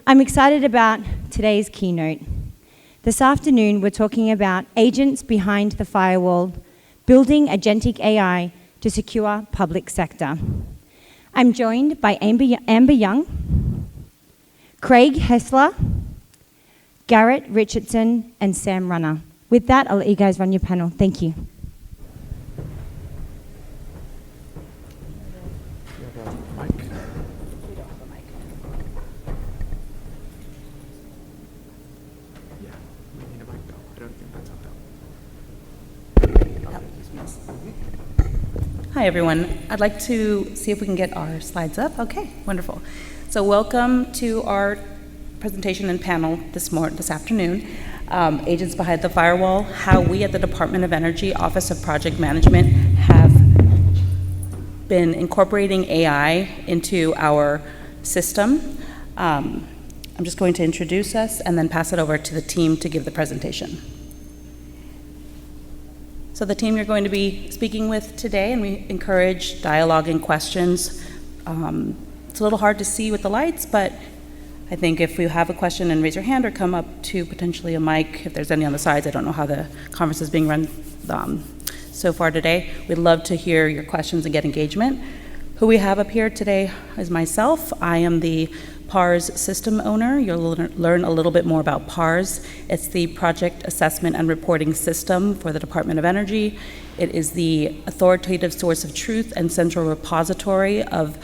I'm excited about today's keynote. This afternoon, we're talking about agents behind the firewall, building agentic AI to secure public sector. I'm joined by Amber Young, Craig Hessler, Garrett Richardson, and Sam Runner. With that, I'll let you guys run your panel. Thank you. Hi, everyone. I'd like to see if we can get our slides up. Okay, wonderful. So welcome to our presentation and panel this afternoon, Agents Behind the Firewall, how we at the Department of Energy Office of Project Management have been incorporating AI into our system. I'm just going to introduce us and then pass it over to the team to give the presentation. So the team you're going to be speaking with today, and we encourage dialogue and questions. It's a little hard to see with the lights, but I think if you have a question and raise your hand or come up to potentially a mic, if there's any on the sides, I don't know how the conference is being run so far today. We'd love to hear your questions and get engagement. Who we have up here today is myself. I am the PARS system owner. You'll learn a little bit more about PARS. It's the Project Assessment and Reporting System for the Department of Energy. It is the authoritative source of truth and central repository of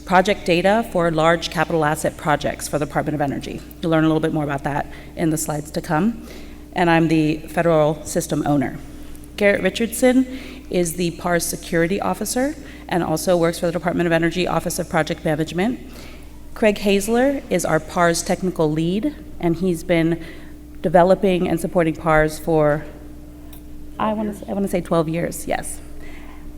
project data for large capital asset projects for the Department of Energy. You'll learn a little bit more about that in the slides to come. And I'm the federal system owner. Garrett Richardson is the PARS security officer and also works for the Department of Energy Office of Project Management. Craig Hessler is our PARS technical lead, and he's been developing and supporting PARS for, I want to say 12 years, yes.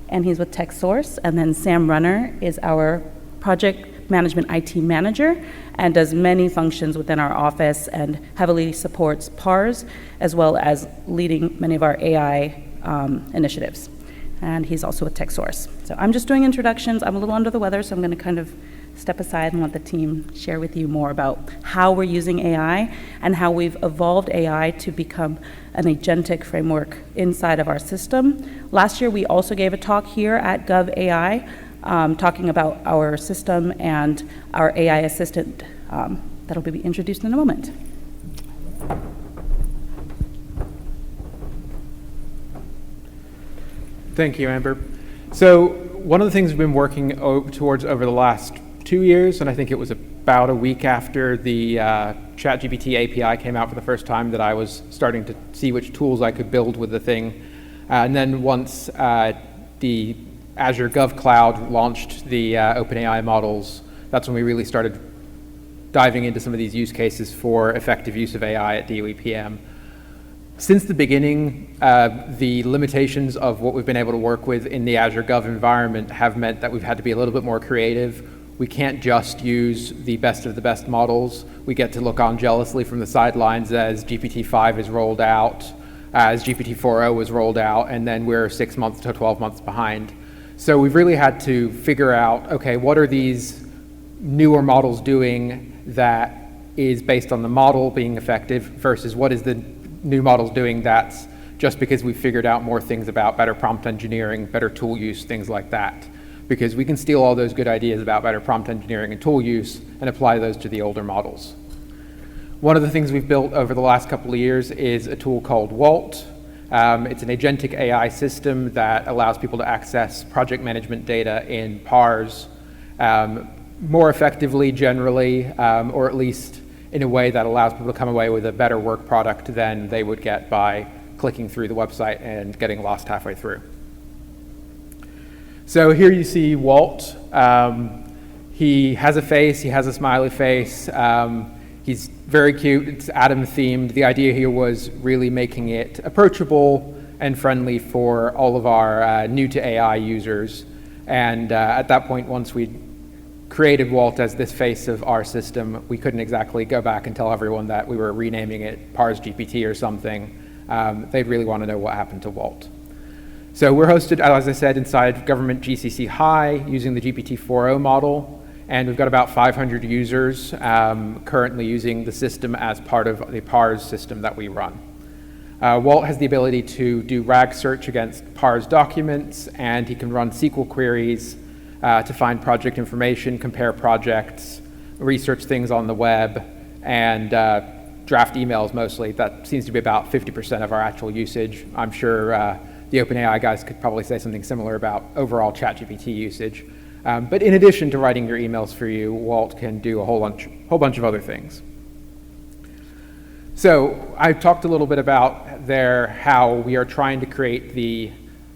And he's with TechSource. And then Sam Runner is our project management IT manager and does many functions within our office and heavily supports PARS, as well as leading many of our AI initiatives. And he's also with TechSource. So I'm just doing introductions. I'm a little under the weather, so I'm going to kind of step aside and let the team share with you more about how we're using AI and how we've evolved AI to become an agentic framework inside of our system. Last year, we also gave a talk here at GovAI talking about our system and our AI assistant that'll be introduced in a moment. Thank you, Amber. So one of the things we've been working towards over the last 2 years, and I think it was about a week after the ChatGPT API came out for the first time that I was starting to see which tools I could build with the thing. And then once the Azure GovCloud launched the OpenAI models, that's when we really started diving into some of these use cases for effective use of AI at DOE-PM. Since the beginning, the limitations of what we've been able to work with in the Azure Gov environment have meant that we've had to be a little bit more creative. We can't just use the best of the best models. We get to look on jealously from the sidelines as GPT-5 is rolled out, as GPT-4o was rolled out, and then we're 6 months to 12 months behind. So we've really had to figure out, okay, what are these newer models doing that is based on the model being effective versus what is the new models doing that's just because we've figured out more things about better prompt engineering, better tool use, things like that. Because we can steal all those good ideas about better prompt engineering and tool use and apply those to the older models. One of the things we've built over the last couple of years is a tool called Walt. It's an agentic AI system that allows people to access project management data in PARS more effectively generally, or at least in a way that allows people to come away with a better work product than they would get by clicking through the website and getting lost halfway through. So here you see Walt. He has a face, he has a smiley face. He's very cute, it's Atom themed. The idea here was really making it approachable and friendly for all of our new to AI users. And at that point, once we created Walt as this face of our system, we couldn't exactly go back and tell everyone that we were renaming it PARS GPT or something. They'd really want to know what happened to Walt. So we're hosted, as I said, inside Government GCC High using the GPT-4o model. and we've got about 500 users currently using the system as part of the PARS system that we run. Walt has the ability to do RAG search against PARS documents, and he can run SQL queries to find project information, compare projects, research things on the web, and draft emails mostly. That seems to be about 50% of our actual usage. I'm sure the OpenAI guys could probably say something similar about overall ChatGPT usage. But in addition to writing your emails for you, Walt can do a whole bunch of other things. So I've talked a little bit about how we are trying to create the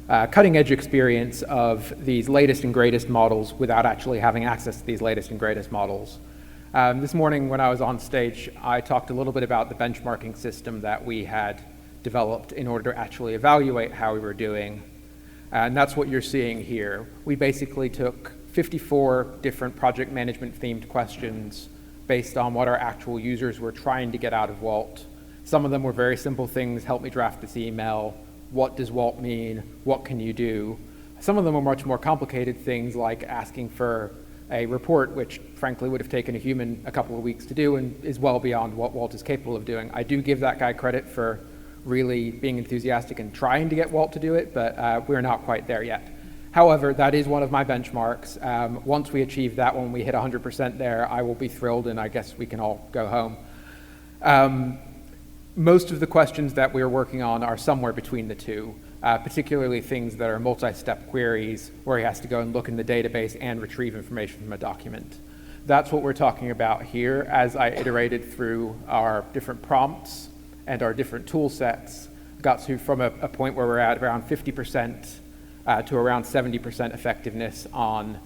cutting edge experience of these latest and greatest models without actually having access to these latest and greatest models. This morning when I was on stage, I talked a little bit about the benchmarking system that we had developed in order to actually evaluate how we were doing. And that's what you're seeing here. We basically took 54 different project management themed questions based on what our actual users were trying to get out of Walt. Some of them were very simple things: help me draft this email, what does Walt mean, what can you do? Some of them were much more complicated things, like asking for a report, which frankly would have taken a human a couple of weeks to do and is well beyond what Walt is capable of doing. I do give that guy credit for really being enthusiastic and trying to get Walt to do it, but we're not quite there yet. However, that is one of my benchmarks. Once we achieve that one, we hit 100% there, I will be thrilled, and I guess we can all go home. Most of the questions that we're working on are somewhere between the two, particularly things that are multi-step queries where he has to go and look in the database and retrieve information from a document. That's what we're talking about here. As I iterated through our different prompts and our different tool sets, got to from a point where we're at around 50% to around 70% effectiveness on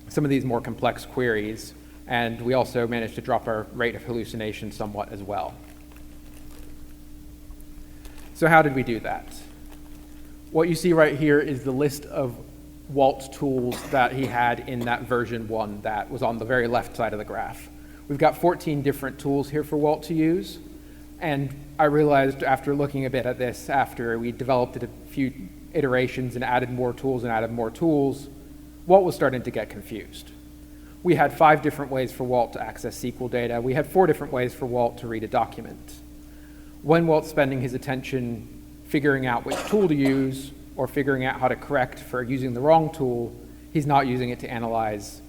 some of these more complex queries. And we also managed to drop our rate of hallucination somewhat as well. So how did we do that? What you see right here is the list of Walt's tools that he had in that version 1 that was on the very left side of the graph. We've got 14 different tools here for Walt to use. And I realized after looking a bit at this, after we developed it a few iterations and added more tools, Walt was starting to get confused. We had 5 different ways for Walt to access SQL data. We had 4 different ways for Walt to read a document. When Walt's spending his attention figuring out which tool to use or figuring out how to correct for using the wrong tool, he's not using it to analyze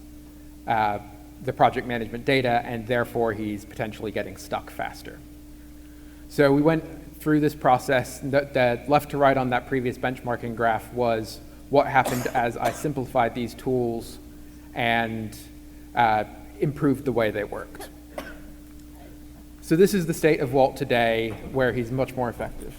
the project management data, and therefore he's potentially getting stuck faster. So we went through this process. The left to right on that previous benchmarking graph was what happened as I simplified these tools and improved the way they worked. So this is the state of Walt today, where he's much more effective.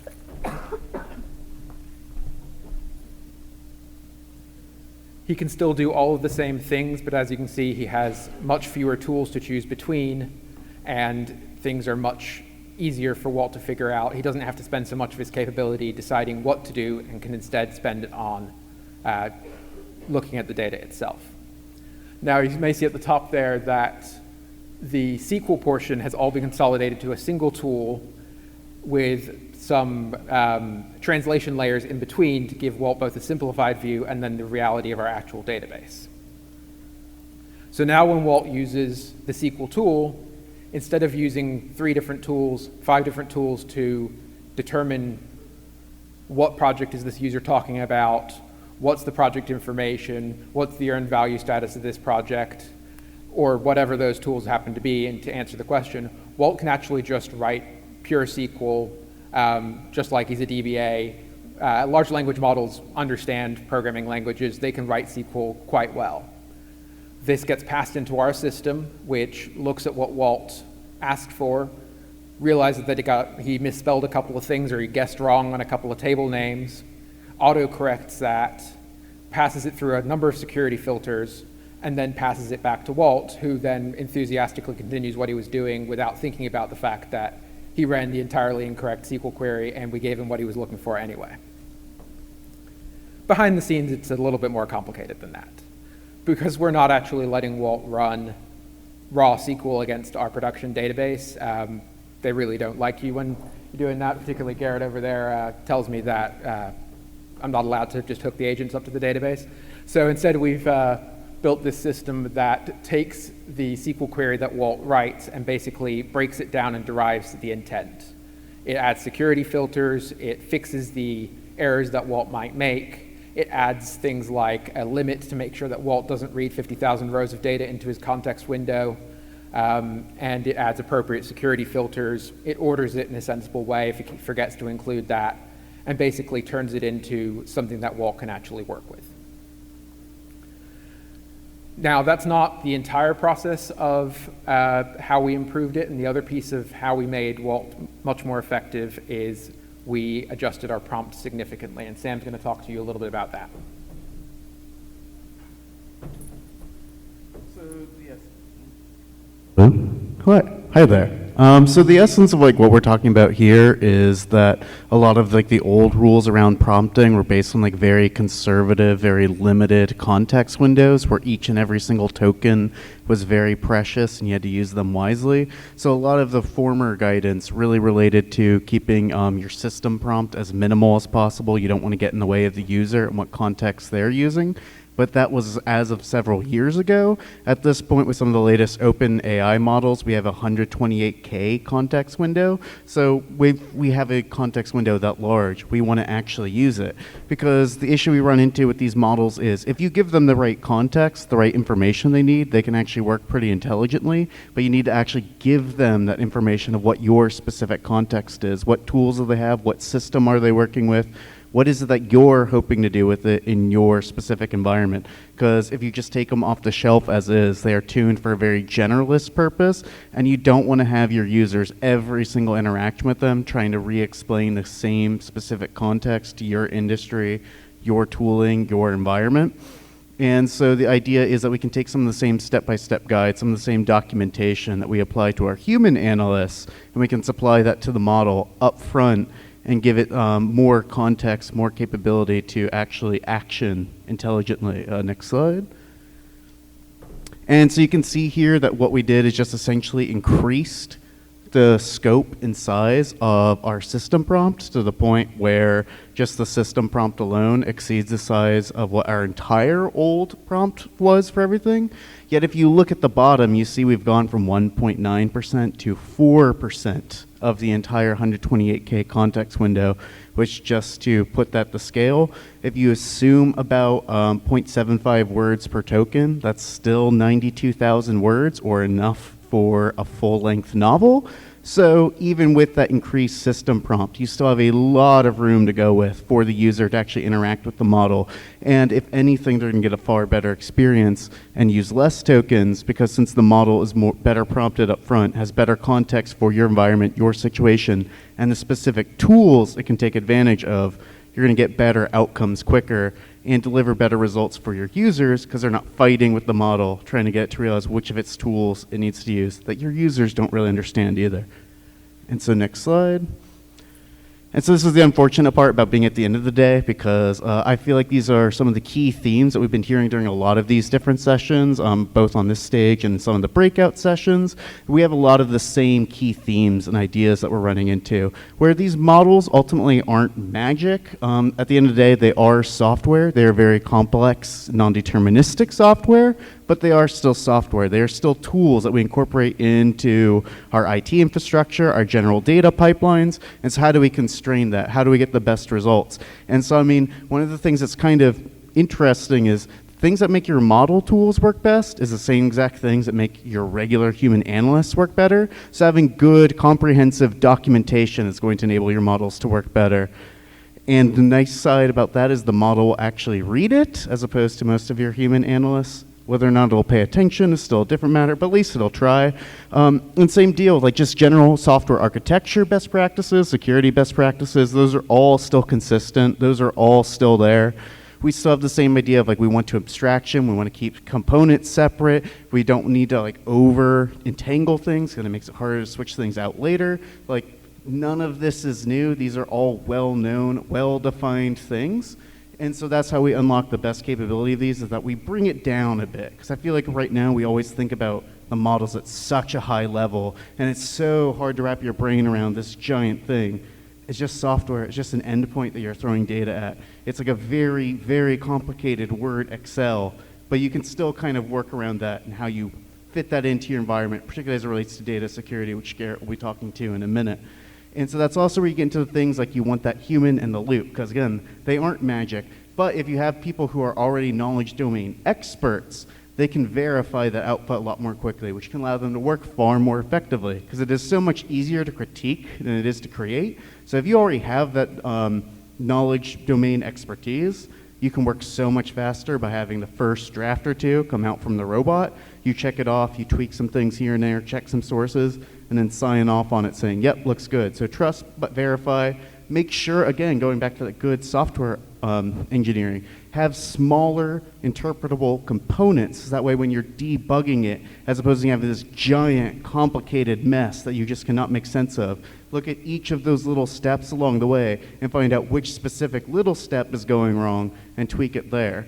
He can still do all of the same things, but as you can see, he has much fewer tools to choose between, and things are much easier for Walt to figure out. He doesn't have to spend so much of his capability deciding what to do, and can instead spend it on looking at the data itself. Now, you may see at the top there that the SQL portion has all been consolidated to a single tool with some translation layers in between to give Walt both a simplified view and then the reality of our actual database. So now when Walt uses the SQL tool, instead of using 3 different tools, 5 different tools to determine what project is this user talking about, what's the project information, what's the earned value status of this project, or whatever those tools happen to be, and to answer the question, Walt can actually just write pure SQL, just like he's a DBA. Large language models understand programming languages. They can write SQL quite well. This gets passed into our system, which looks at what Walt asked for, realizes that he misspelled a couple of things or he guessed wrong on a couple of table names, auto-corrects that, passes it through a number of security filters, and then passes it back to Walt, who then enthusiastically continues what he was doing without thinking about the fact that he ran the entirely incorrect SQL query and we gave him what he was looking for anyway. Behind the scenes, it's a little bit more complicated than that, because we're not actually letting Walt run raw SQL against our production database. They really don't like you when you're doing that. Particularly Garrett over there tells me that I'm not allowed to just hook the agents up to the database. So instead we've built this system that takes the SQL query that Walt writes and basically breaks it down and derives the intent. It adds security filters, it fixes the errors that Walt might make, it adds things like a limit to make sure that Walt doesn't read 50,000 rows of data into his context window, and it adds appropriate security filters. It orders it in a sensible way if it forgets to include that, and basically turns it into something that Walt can actually work with. Now, that's not the entire process of how we improved it, and the other piece of how we made Walt much more effective is we adjusted our prompt significantly, and Sam's going to talk to you a little bit about that. Hi there. So the essence of like what we're talking about here is that a lot of like the old rules around prompting were based on like very conservative, very limited context windows where each and every single token was very precious and you had to use them wisely. So a lot of the former guidance really related to keeping your system prompt as minimal as possible. You don't want to get in the way of the user and what context they're using. But that was as of several years ago. At this point, with some of the latest open AI models, we have a 128K context window. So we have a context window that large. We want to actually use it. Because the issue we run into with these models is if you give them the right context, the right information they need, they can actually work pretty intelligently. But you need to actually give them that information of what your specific context is. What tools do they have? What system are they working with? What is it that you're hoping to do with it in your specific environment? Because if you just take them off the shelf as is, they are tuned for a very generalist purpose, and you don't want to have your users, every single interaction with them, trying to re-explain the same specific context to your industry, your tooling, your environment. And so the idea is that we can take some of the same step-by-step guides, some of the same documentation that we apply to our human analysts, and we can supply that to the model up front and give it more context, more capability to actually action intelligently. Next slide. And so you can see here that what we did is just essentially increased the scope and size of our system prompt to the point where just the system prompt alone exceeds the size of what our entire old prompt was for everything. Yet if you look at the bottom, you see we've gone from 1.9% to 4% of the entire 128K context window, which, just to put that to scale, if you assume about 0.75 words per token, that's still 92,000 words, or enough for a full-length novel. So even with that increased system prompt, you still have a lot of room to go with for the user to actually interact with the model. And if anything, they're going to get a far better experience and use less tokens, because since the model is better prompted up front, has better context for your environment, your situation, and the specific tools it can take advantage of, you're going to get better outcomes quicker and deliver better results for your users, because they're not fighting with the model, trying to get it to realize which of its tools it needs to use that your users don't really understand either. And so next slide. And so this is the unfortunate part about being at the end of the day, because I feel like these are some of the key themes that we've been hearing during a lot of these different sessions, both on this stage and some of the breakout sessions. We have a lot of the same key themes and ideas that we're running into, where these models ultimately aren't magic. At the end of the day, they are software. They are very complex, non-deterministic software, but they are still software. They are still tools that we incorporate into our IT infrastructure, our general data pipelines. And so how do we constrain that? How do we get the best results? And so, I mean, one of the things that's kind of interesting is things that make your model tools work best is the same exact things that make your regular human analysts work better. So having good, comprehensive documentation is going to enable your models to work better. And the nice side about that is the model will actually read it, as opposed to most of your human analysts. Whether or not it'll pay attention is still a different matter, but at least it'll try. And same deal, like just general software architecture best practices, security best practices, those are all still consistent. Those are all still there. We still have the same idea of like we want to abstraction, we want to keep components separate. We don't need to like over entangle things, because it makes it harder to switch things out later. Like none of this is new. These are all well-known, well-defined things. And so that's how we unlock the best capability of these, is that we bring it down a bit. Because I feel like right now we always think about the models at such a high level, and it's so hard to wrap your brain around this giant thing. It's just software. It's just an endpoint that you're throwing data at. It's like a very, very complicated Word Excel but you can still kind of work around that and how you fit that into your environment, particularly as it relates to data security, which Garrett will be talking to in a minute. And so that's also where you get into the things like you want that human in the loop, because again, they aren't magic. But if you have people who are already knowledge domain experts, they can verify the output a lot more quickly, which can allow them to work far more effectively, because it is so much easier to critique than it is to create. So if you already have that knowledge domain expertise, you can work so much faster by having the first draft or two come out from the robot. You check it off, you tweak some things here and there, check some sources, and then sign off on it saying, yep, looks good. So trust but verify. Make sure, again, going back to the good software engineering, have smaller interpretable components. So that way when you're debugging it, as opposed to having this giant, complicated mess that you just cannot make sense of, look at each of those little steps along the way and find out which specific little step is going wrong and tweak it there.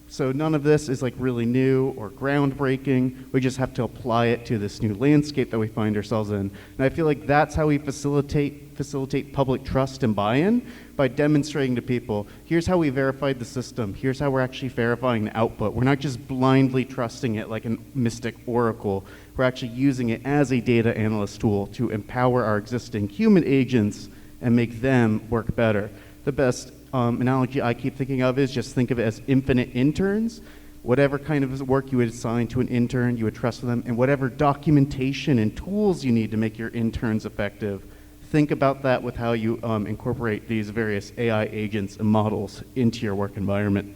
So none of this is like really new or groundbreaking. We just have to apply it to this new landscape that we find ourselves in. And I feel like that's how we facilitate public trust and buy-in, by demonstrating to people, here's how we verified the system, here's how we're actually verifying the output. We're not just blindly trusting it like a mystic oracle. We're actually using it as a data analyst tool to empower our existing human agents and make them work better. The best analogy I keep thinking of is just think of it as infinite interns. Whatever kind of work you would assign to an intern, you would trust them, and whatever documentation and tools you need to make your interns effective, think about that with how you incorporate these various AI agents and models into your work environment.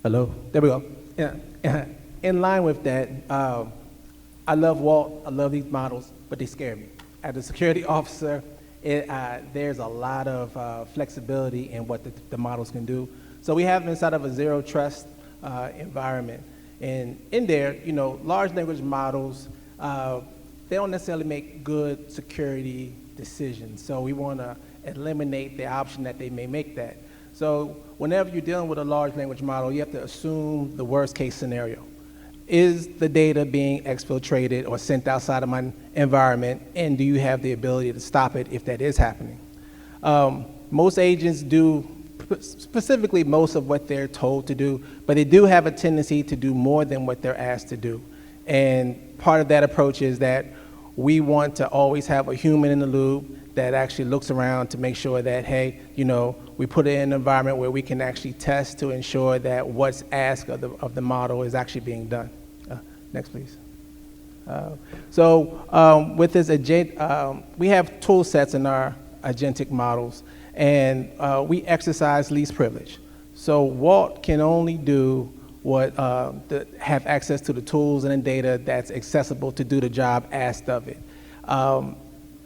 Hello, there we go. Yeah. In line with that, I love Walt, I love these models, but they scare me. As a security officer, there's a lot of flexibility in what the models can do. So we have them inside of a zero trust environment. And in there, large language models, they don't necessarily make good security decisions. So we want to eliminate the option that they may make that. So whenever you're dealing with a large language model, you have to assume the worst case scenario. Is the data being exfiltrated or sent outside of my environment, and do you have the ability to stop it if that is happening? Most agents do specifically most of what they're told to do, but they do have a tendency to do more than what they're asked to do. And part of that approach is that we want to always have a human in the loop that actually looks around to make sure that, hey, we put it in an environment where we can actually test to ensure that what's asked of the model is actually being done. Next, please. With this agent, we have tool sets in our agentic models, and we exercise least privilege. So Walt can only do what have access to the tools and the data that's accessible to do the job asked of it.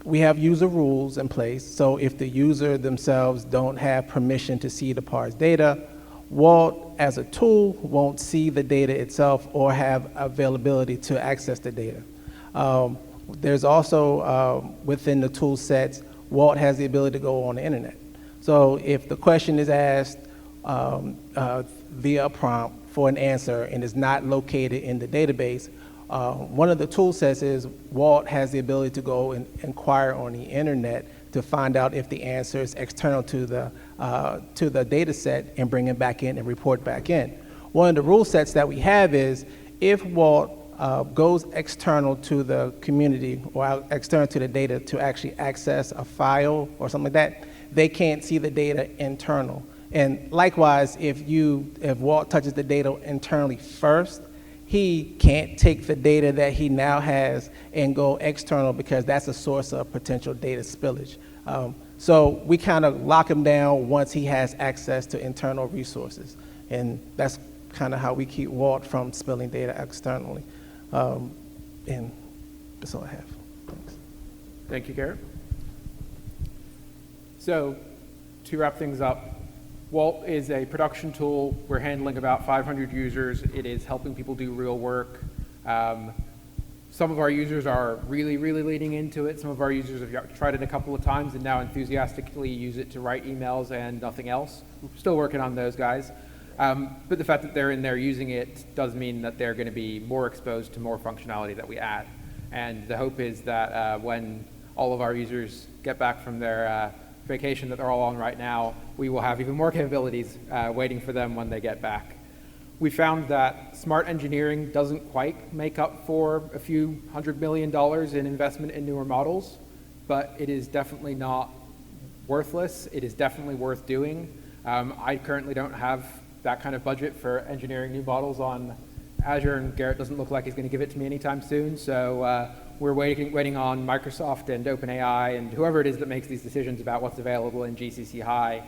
We have user rules in place, so if the user themselves don't have permission to see the parse data, Walt as a tool won't see the data itself or have availability to access the data. There's also, within the tool sets, Walt has the ability to go on the internet. So if the question is asked via a prompt for an answer and is not located in the database, one of the tool sets is Walt has the ability to go and inquire on the internet to find out if the answer is external to the data set and bring it back in and report back in. One of the rule sets that we have is if Walt goes external to the community or external to the data to actually access a file or something like that, they can't see the data internal. And likewise, if Walt touches the data internally first, he can't take the data that he now has and go external because that's a source of potential data spillage. So we kind of lock him down once he has access to internal resources. And that's kind of how we keep Walt from spilling data externally. And that's all I have. Thanks. Thank you, Garrett. So to wrap things up, Walt is a production tool. We're handling about 500 users. It is helping people do real work. Some of our users are really, really leaning into it. Some of our users have tried it a couple of times and now enthusiastically use it to write emails and nothing else. We're still working on those guys. But the fact that they're in there using it does mean that they're going to be more exposed to more functionality that we add. And the hope is that when all of our users get back from their vacation that they're all on right now, we will have even more capabilities waiting for them when they get back. We found that smart engineering doesn't quite make up for a few $100 million in investment in newer models, but it is definitely not worthless. It is definitely worth doing. I currently don't have that kind of budget for engineering new models on Azure, and Garrett doesn't look like he's going to give it to me anytime soon. So we're waiting on Microsoft and OpenAI and whoever it is that makes these decisions about what's available in GCC High.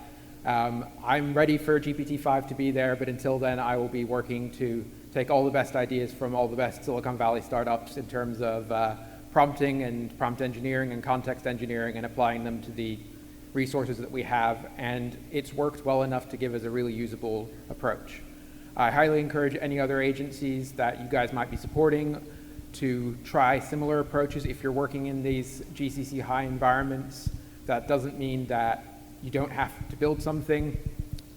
I'm ready for GPT-5 to be there, but until then, I will be working to take all the best ideas from all the best Silicon Valley startups in terms of prompting and prompt engineering and context engineering and applying them to the resources that we have, and it's worked well enough to give us a really usable approach. I highly encourage any other agencies that you guys might be supporting to try similar approaches if you're working in these GCC High environments. That doesn't mean that you don't have to build something.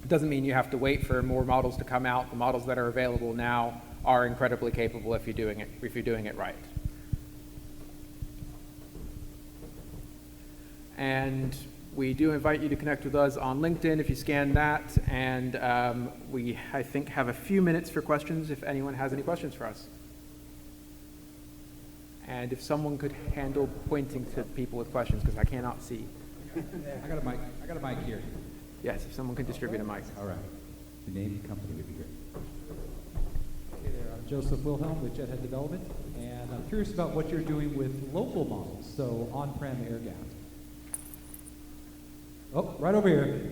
It doesn't mean you have to wait for more models to come out. The models that are available now are incredibly capable if you're doing it right. And we do invite you to connect with us on LinkedIn if you scan that, and we, I think, have a few minutes for questions if anyone has any questions for us. And if someone could handle pointing to people with questions, because I cannot see. I got a mic here. Yes, if someone could distribute a mic. All right. The name and company would be great. Hey there, I'm Joseph Wilhelm with Jethead Development, and I'm curious about what you're doing with local models, so on-prem air-gapped. Oh, right over here.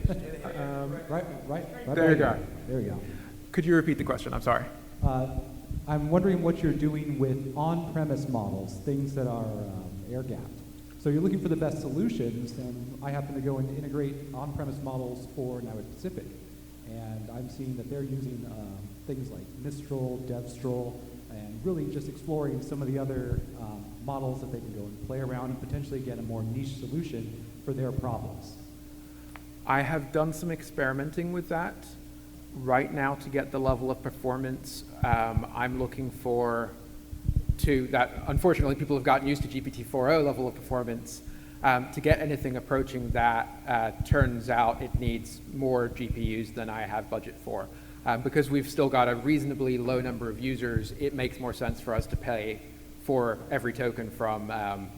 Right There you go. There you go. Could you repeat the question? I'm sorry. I'm wondering what you're doing with on-premise models, things that are air-gapped. So you're looking for the best solutions, and I happen to go and integrate on-premise models for Norway Pacific. And I'm seeing that they're using things like Mistral, DevStral, and really just exploring some of the other models that they can go and play around and potentially get a more niche solution for their problems. I have done some experimenting with that. Right now, to get the level of performance I'm looking for that, unfortunately, people have gotten used to GPT-4o level of performance. To get anything approaching that, turns out it needs more GPUs than I have budget for. Because we've still got a reasonably low number of users, it makes more sense for us to pay for every token from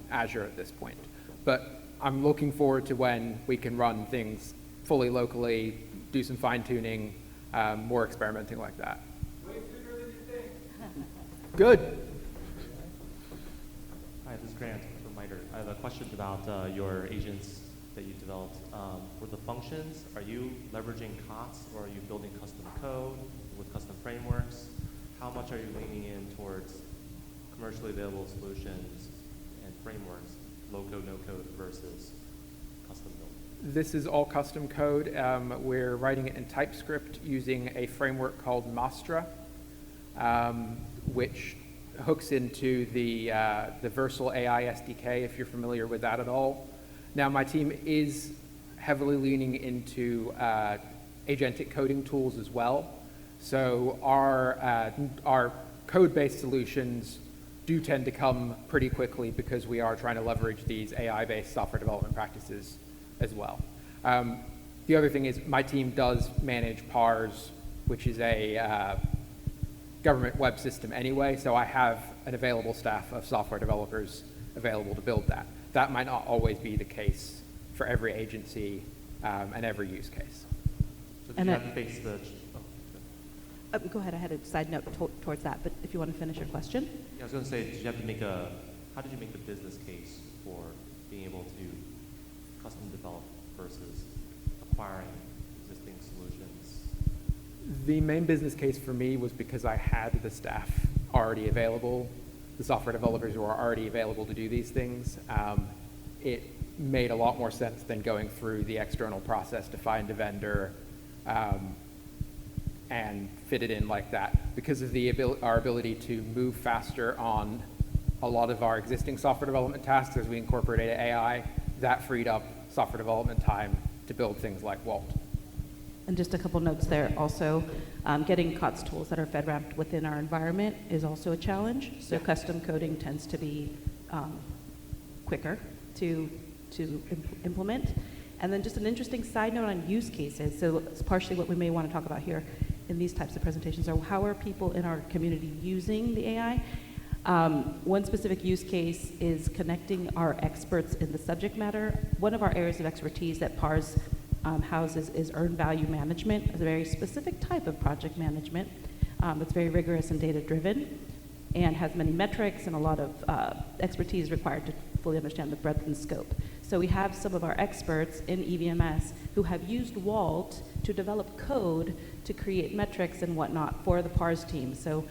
Azure at this point. But I'm looking forward to when we can run things fully locally, do some fine-tuning, more experimenting like that. Way sooner than you think. Good. Hi, this is Grant from MITRE. I have a question about your agents that you developed. For the functions, are you leveraging COTS, or are you building custom code with custom frameworks? How much are you leaning in towards commercially available solutions and frameworks, low-code, no-code versus custom build? This is all custom code. We're writing it in TypeScript using a framework called Mastra, which hooks into the Versal AI SDK, if you're familiar with that at all. Now, my team is heavily leaning into agentic coding tools as well. So our code-based solutions do tend to come pretty quickly because we are trying to leverage these AI-based software development practices as well. The other thing is my team does manage PARS, which is a government web system anyway, so I have an available staff of software developers available to build that. That might not always be the case for every agency and every use case. So do you have to face the... Go ahead, I had a side note towards that, but if you want to finish your question. Yeah, I was going to say, how did you make the business case for being able to custom develop versus acquiring existing solutions? The main business case for me was because I had the staff already available, the software developers who are already available to do these things. It made a lot more sense than going through the external process to find a vendor and fit it in like that. Because of our ability to move faster on a lot of our existing software development tasks as we incorporated AI, that freed up software development time to build things like Walt. And just a couple notes there. Also, getting COTS tools that are FedRAMPed within our environment is also a challenge. So custom coding tends to be quicker to implement. And then just an interesting side note on use cases. So it's partially what we may want to talk about here in these types of presentations are how are people in our community using the AI? One specific use case is connecting our experts in the subject matter. One of our areas of expertise that PARS houses is earned value management. It's a very specific type of project management that's very rigorous and data-driven and has many metrics and a lot of expertise required to fully understand the breadth and scope. So we have some of our experts in EVMS who have used Walt to develop code to create metrics and whatnot for the PARS team. So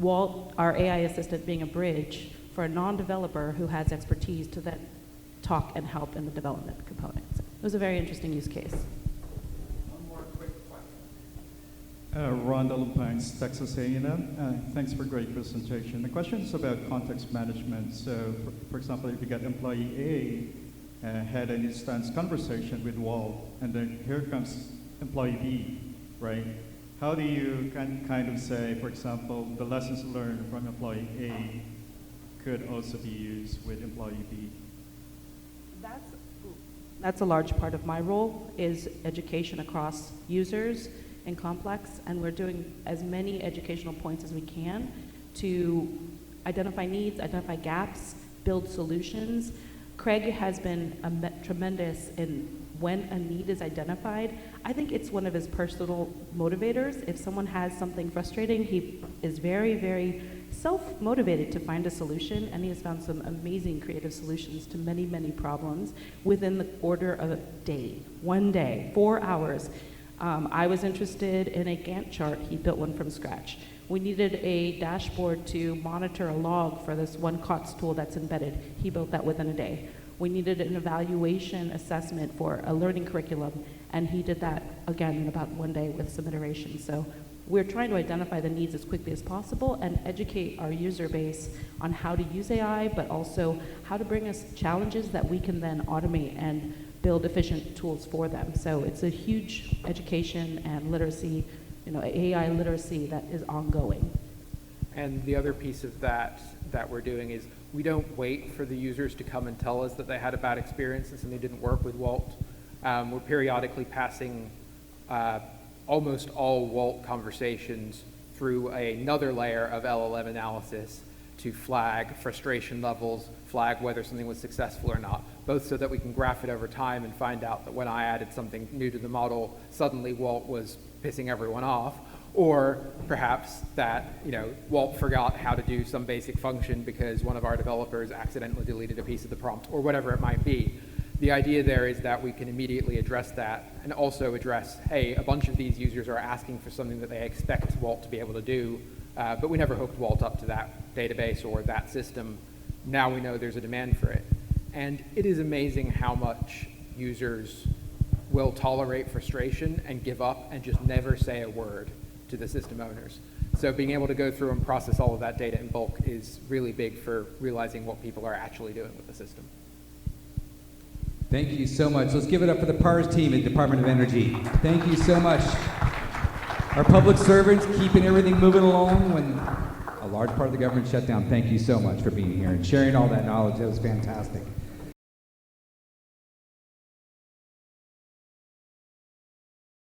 Walt, our AI assistant, being a bridge for a non-developer who has expertise to then talk and help in the development components. It was a very interesting use case. One more quick question. Ron Delabanks, Texas A&M. Thanks for a great presentation. The question is about context management. So, for example, if you get employee A had an instance conversation with Walt, and then here comes employee B, right? How do you kind of say, for example, the lessons learned from employee A could also be used with employee B? That's a large part of my role, is education across users and complex, and we're doing as many educational points as we can to identify needs, identify gaps, build solutions. Craig has been tremendous in when a need is identified. I think it's one of his personal motivators. If someone has something frustrating, he is very, very self-motivated to find a solution, and he has found some amazing creative solutions to many, many problems within the order of a day, 1 day, 4 hours. I was interested in a Gantt chart. He built one from scratch. We needed a dashboard to monitor a log for this one COTS tool that's embedded. He built that within a day. We needed an evaluation assessment for a learning curriculum, and he did that, again, in about 1 day with some iteration. So we're trying to identify the needs as quickly as possible and educate our user base on how to use AI, but also how to bring us challenges that we can then automate and build efficient tools for them. So it's a huge education and literacy, AI literacy that is ongoing. And the other piece of that we're doing is we don't wait for the users to come and tell us that they had a bad experience and something didn't work with Walt. We're periodically passing almost all Walt conversations through another layer of LLM analysis to flag frustration levels, flag whether something was successful or not, both so that we can graph it over time and find out that when I added something new to the model, suddenly Walt was pissing everyone off, or perhaps that Walt forgot how to do some basic function because one of our developers accidentally deleted a piece of the prompt, or whatever it might be. The idea there is that we can immediately address that and also address, hey, a bunch of these users are asking for something that they expect Walt to be able to do, but we never hooked Walt up to that database or that system. Now we know there's a demand for it. And it is amazing how much users will tolerate frustration and give up and just never say a word to the system owners. So being able to go through and process all of that data in bulk is really big for realizing what people are actually doing with the system. Thank you so much. Let's give it up for the PARS team at Department of Energy. Thank you so much. Our public servants keeping everything moving along when a large part of the government shut down. Thank you so much for being here and sharing all that knowledge. That was fantastic.